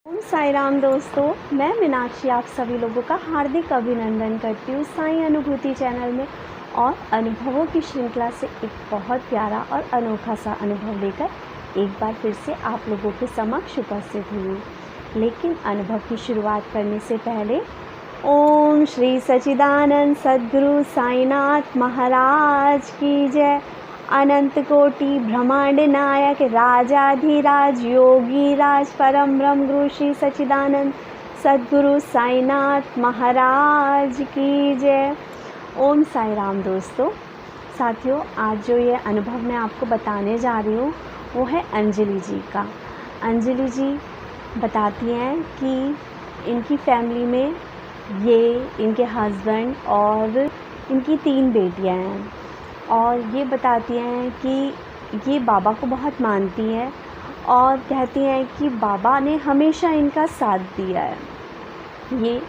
ओम साई राम दोस्तों, मैं मीनाक्षी आप सभी लोगों का हार्दिक अभिनंदन करती हूँ साई अनुभूति चैनल में। और अनुभवों की श्रृंखला से एक बहुत प्यारा और अनोखा सा अनुभव लेकर एक बार फिर से आप लोगों के समक्ष उपस्थित हुई हूँ। लेकिन अनुभव की शुरुआत करने से पहले ओम श्री सच्चिदानंद सद्गुरु साईनाथ महाराज की जय। अनंत कोटि ब्रह्मांड नायक राजाधिराज योगी राज परम ब्रह्म गुरु श्री सच्चिदानंद सद्गुरु साईनाथ महाराज की जय। ओम साई राम दोस्तों, साथियों, आज जो ये अनुभव मैं आपको बताने जा रही हूँ वो है अंजलि जी का। अंजलि जी बताती हैं कि इनकी फैमिली में इनके हस्बैंड और इनकी 3 बेटियां हैं। और ये बताती हैं कि ये बाबा को बहुत मानती हैं और कहती हैं कि बाबा ने हमेशा इनका साथ दिया है। ये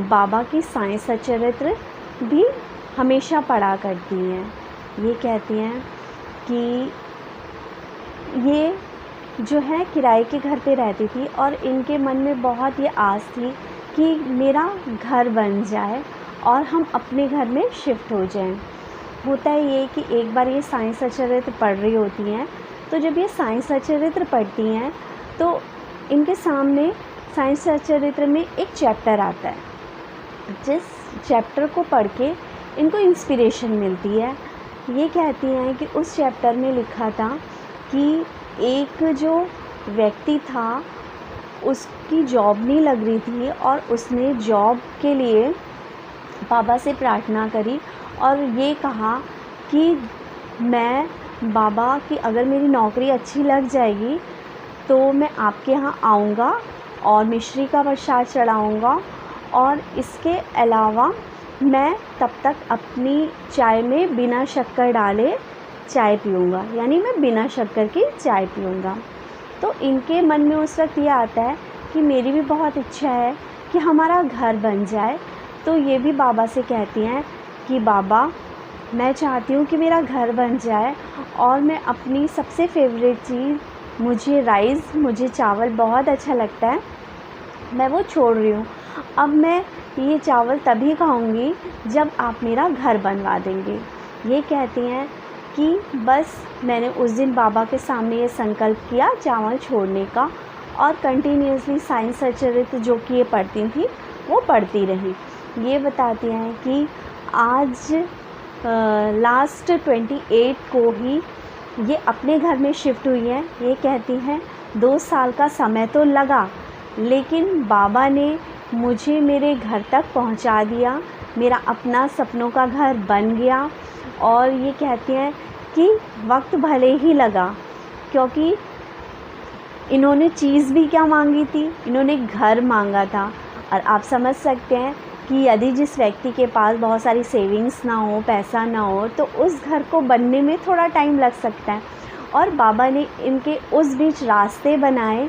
बाबा की साईं सच्चरित्र भी हमेशा पढ़ा करती हैं। ये कहती हैं कि ये जो है किराए के घर पे रहती थी और इनके मन में बहुत ये आस थी कि मेरा घर बन जाए और हम अपने घर में शिफ्ट हो जाएं। होता है ये कि एक बार ये साईं सच्चरित्र पढ़ रही होती हैं, तो जब ये साईं सच्चरित्र पढ़ती हैं तो इनके सामने साईं सच्चरित्र में एक चैप्टर आता है जिस चैप्टर को पढ़ के इनको इंस्पिरेशन मिलती है। ये कहती हैं कि उस चैप्टर में लिखा था कि एक जो व्यक्ति था उसकी जॉब नहीं लग रही थी और उसने जॉब के लिए बाबा से प्रार्थना करी और ये कहा कि मैं बाबा कि अगर मेरी नौकरी अच्छी लग जाएगी तो मैं आपके यहाँ आऊँगा और मिश्री का प्रसाद चढ़ाऊँगा और इसके अलावा मैं तब तक अपनी चाय में बिना शक्कर डाले चाय पीऊँगा, यानी मैं बिना शक्कर की चाय पीऊँगा। तो इनके मन में उस वक्त ये आता है कि मेरी भी बहुत इच्छा है कि हमारा घर बन जाए। तो ये भी बाबा से कहती हैं कि बाबा, मैं चाहती हूँ कि मेरा घर बन जाए और मैं अपनी सबसे फेवरेट चीज़ मुझे चावल बहुत अच्छा लगता है, मैं वो छोड़ रही हूँ। अब मैं ये चावल तभी खाऊंगी जब आप मेरा घर बनवा देंगे। ये कहती हैं कि बस मैंने उस दिन बाबा के सामने ये संकल्प किया चावल छोड़ने का और कंटिन्यूसली साईं सच्चरित्र जो कि ये पढ़ती थी वो पढ़ती रही। ये बताती हैं कि आज लास्ट 28 को ही ये अपने घर में शिफ्ट हुई हैं। ये कहती हैं 2 साल का समय तो लगा, लेकिन बाबा ने मुझे मेरे घर तक पहुंचा दिया, मेरा अपना सपनों का घर बन गया। और ये कहती हैं कि वक्त भले ही लगा, क्योंकि इन्होंने चीज़ भी क्या मांगी थी, इन्होंने घर मांगा था। और आप समझ सकते हैं कि यदि जिस व्यक्ति के पास बहुत सारी सेविंग्स ना हो, पैसा ना हो, तो उस घर को बनने में थोड़ा टाइम लग सकता है। और बाबा ने इनके उस बीच रास्ते बनाए।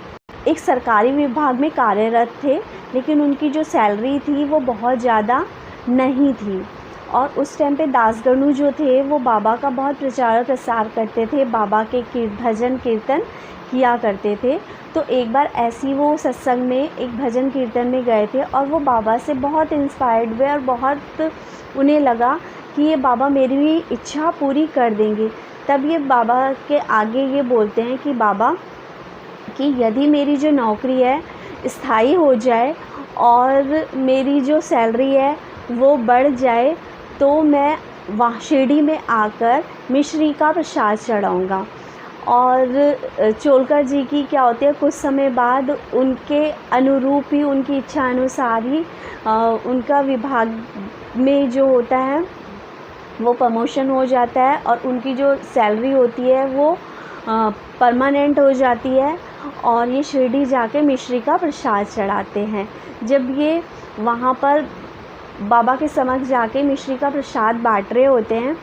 एक सरकारी विभाग में कार्यरत थे, लेकिन उनकी जो सैलरी थी वो बहुत ज़्यादा नहीं थी। और उस टाइम पे दासगणु जो थे वो बाबा का बहुत प्रचार प्रसार करते थे, बाबा के भजन कीर्तन किया करते थे। तो एक बार ऐसी वो सत्संग में एक भजन कीर्तन में गए थे और वो बाबा से बहुत इंस्पायर्ड हुए और बहुत उन्हें लगा कि ये बाबा मेरी भी इच्छा पूरी कर देंगे। तब ये बाबा के आगे ये बोलते हैं कि बाबा कि यदि मेरी जो नौकरी है स्थायी हो जाए और मेरी जो सैलरी है वो बढ़ जाए तो मैं वहाँ शिरडी में आकर मिश्री का प्रसाद चढ़ाऊँगा। और चोलकर जी की क्या होती है, कुछ समय बाद उनके अनुरूप ही, उनकी इच्छा अनुसार ही उनका विभाग में जो होता है वो प्रमोशन हो जाता है और उनकी जो सैलरी होती है वो परमानेंट हो जाती है और ये शिरडी जाके मिश्री का प्रसाद चढ़ाते हैं। जब ये वहाँ पर बाबा के समक्ष जाके मिश्री का प्रसाद बांट रहे होते हैं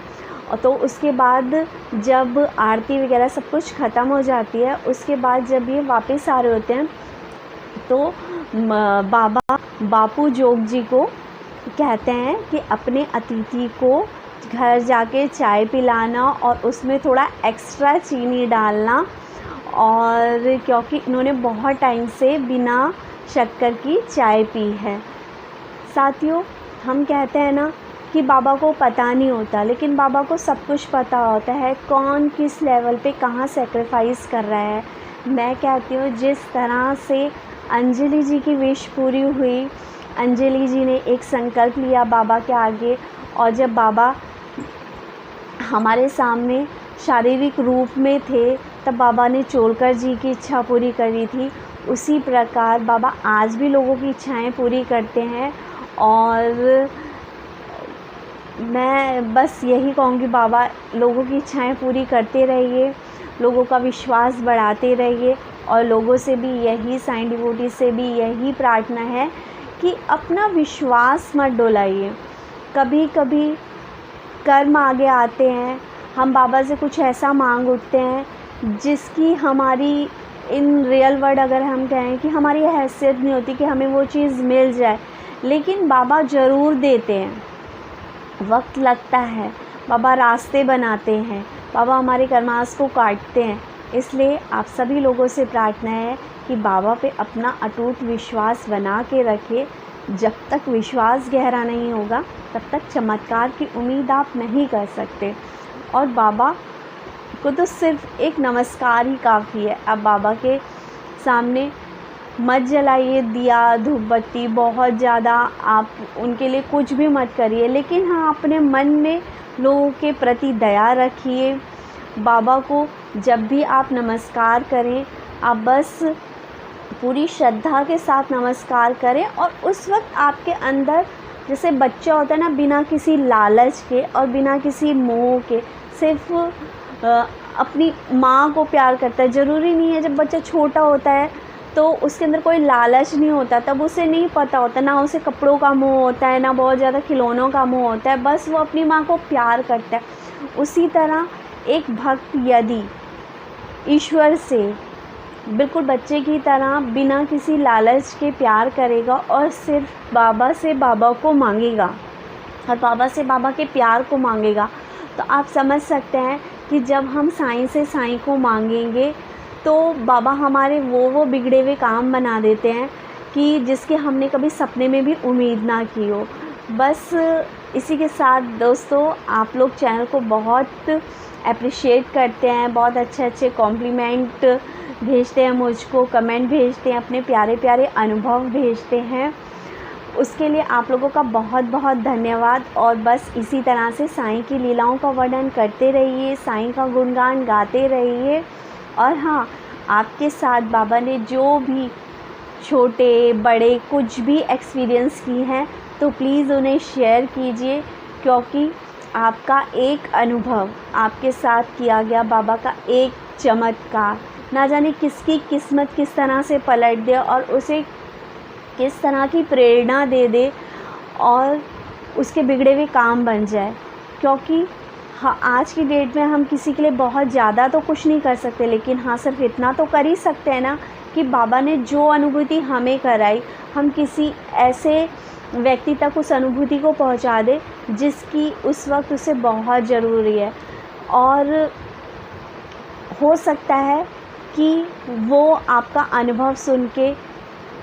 तो उसके बाद जब आरती वगैरह सब कुछ ख़त्म हो जाती है, उसके बाद जब ये वापस आ रहे होते हैं तो बाबा बापू जोग जी को कहते हैं कि अपने अतिथि को घर जाके चाय पिलाना और उसमें थोड़ा एक्स्ट्रा चीनी डालना और क्योंकि इन्होंने बहुत टाइम से बिना शक्कर की चाय पी है। साथियों, हम कहते हैं ना कि बाबा को पता नहीं होता, लेकिन बाबा को सब कुछ पता होता है, कौन किस लेवल पे कहाँ सेक्रीफाइस कर रहा है। मैं कहती हूँ जिस तरह से अंजलि जी की विश पूरी हुई, अंजलि जी ने एक संकल्प लिया बाबा के आगे, और जब बाबा हमारे सामने शारीरिक रूप में थे तब बाबा ने चोलकर जी की इच्छा पूरी करी थी। उसी प्रकार बाबा आज भी लोगों की इच्छाएं पूरी करते हैं। और मैं बस यही कहूँगी, बाबा लोगों की इच्छाएं पूरी करते रहिए, लोगों का विश्वास बढ़ाते रहिए। और लोगों से भी यही, साईं डिवोटी से भी यही प्रार्थना है कि अपना विश्वास मत डोलाइए। कभी कभी कर्म आगे आते हैं, हम बाबा से कुछ ऐसा मांग उठते हैं जिसकी हमारी इन रियल वर्ड अगर हम कहें कि हमारी हैसियत नहीं होती कि हमें वो चीज़ मिल जाए, लेकिन बाबा ज़रूर देते हैं। वक्त लगता है, बाबा रास्ते बनाते हैं, बाबा हमारे कर्मास को काटते हैं। इसलिए आप सभी लोगों से प्रार्थना है कि बाबा पे अपना अटूट विश्वास बना के रखें। जब तक विश्वास गहरा नहीं होगा तब तक चमत्कार की उम्मीद आप नहीं कर सकते। और बाबा को तो सिर्फ एक नमस्कार ही काफ़ी है। अब बाबा के सामने मत जलाइए दिया धूप बत्ती, बहुत ज़्यादा आप उनके लिए कुछ भी मत करिए, लेकिन हाँ अपने मन में लोगों के प्रति दया रखिए। बाबा को जब भी आप नमस्कार करें, आप बस पूरी श्रद्धा के साथ नमस्कार करें। और उस वक्त आपके अंदर जैसे बच्चा होता है ना, बिना किसी लालच के और बिना किसी मोह के सिर्फ अपनी माँ को प्यार करता है। ज़रूरी नहीं है, जब बच्चा छोटा होता है तो उसके अंदर कोई लालच नहीं होता, तब उसे नहीं पता होता, ना उसे कपड़ों का मोह होता है, ना बहुत ज़्यादा खिलौनों का मोह होता है, बस वो अपनी माँ को प्यार करता है। उसी तरह एक भक्त यदि ईश्वर से बिल्कुल बच्चे की तरह बिना किसी लालच के प्यार करेगा और सिर्फ बाबा से बाबा को मांगेगा और बाबा से बाबा के प्यार को मांगेगा, तो आप समझ सकते हैं कि जब हम साईं से साईं को मांगेंगे तो बाबा हमारे वो बिगड़े हुए काम बना देते हैं कि जिसके हमने कभी सपने में भी उम्मीद ना की हो। बस इसी के साथ दोस्तों, आप लोग चैनल को बहुत अप्रिशिएट करते हैं, बहुत अच्छे कॉम्प्लीमेंट भेजते हैं मुझको, कमेंट भेजते हैं, अपने प्यारे प्यारे अनुभव भेजते हैं, उसके लिए आप लोगों का बहुत बहुत धन्यवाद। और बस इसी तरह से साईं की लीलाओं का वर्णन करते रहिए, साईं का गुणगान गाते रहिए। और हाँ, आपके साथ बाबा ने जो भी छोटे बड़े कुछ भी एक्सपीरियंस की हैं तो प्लीज़ उन्हें शेयर कीजिए, क्योंकि आपका एक अनुभव, आपके साथ किया गया बाबा का एक चमत्कार, ना जाने किसकी किस्मत किस तरह से पलट दे और उसे किस तरह की प्रेरणा दे दे और उसके बिगड़े हुए काम बन जाए। क्योंकि हाँ, आज की डेट में हम किसी के लिए बहुत ज़्यादा तो कुछ नहीं कर सकते, लेकिन हाँ सिर्फ इतना तो कर ही सकते हैं ना कि बाबा ने जो अनुभूति हमें कराई, हम किसी ऐसे व्यक्ति तक उस अनुभूति को पहुंचा दे जिसकी उस वक्त उसे बहुत ज़रूरी है। और हो सकता है कि वो आपका अनुभव सुन के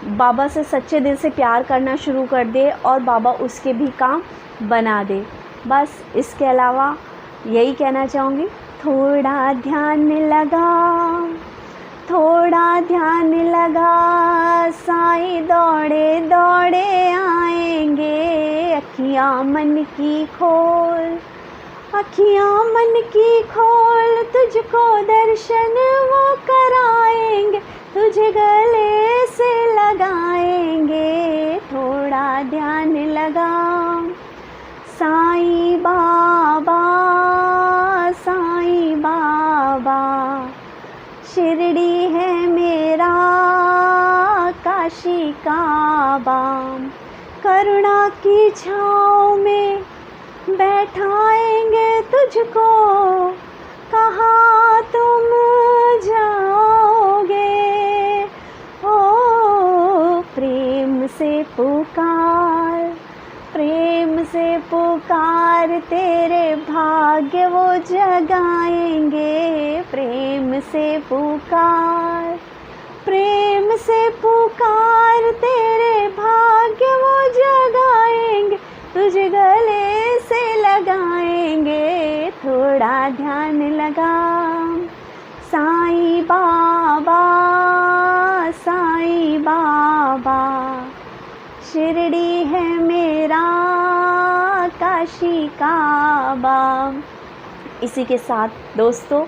बाबा से सच्चे दिल से प्यार करना शुरू कर दे और बाबा उसके भी काम बना दे। बस इसके अलावा यही कहना चाहूँगी, थोड़ा ध्यान लगा, थोड़ा ध्यान लगा, साईं दौड़े दौड़े आएंगे, अखियाँ मन की खोल, अखियाँ मन की खोल, तुझको दर्शन वो कराएंगे, तुझे गले से लगाएंगे, थोड़ा ध्यान लगा। साईं बाबा, साईं बाबा, शिरडी है मेरा काशी काबा, करुणा की छाँव में बैठाएंगे तुझको, कहाँ तुम जाओगे, ओ प्रेम से पुकार, प्रेम से पुकारते तेरे भाग्य वो जगाएंगे। प्रेम से पुकार, प्रेम से पुकार, तेरे भाग्य वो जगाएंगे। तुझे गले से लगाएंगे, थोड़ा ध्यान लगा। साईं बाबा, साईं बाबा, शिरडी है मेरा काशी काबा। इसी के साथ दोस्तों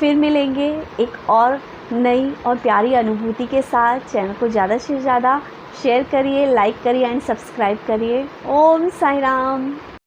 फिर मिलेंगे एक और नई और प्यारी अनुभूति के साथ। चैनल को ज़्यादा से ज़्यादा शेयर करिए, लाइक करिए एंड सब्सक्राइब करिए। ओम साईं राम।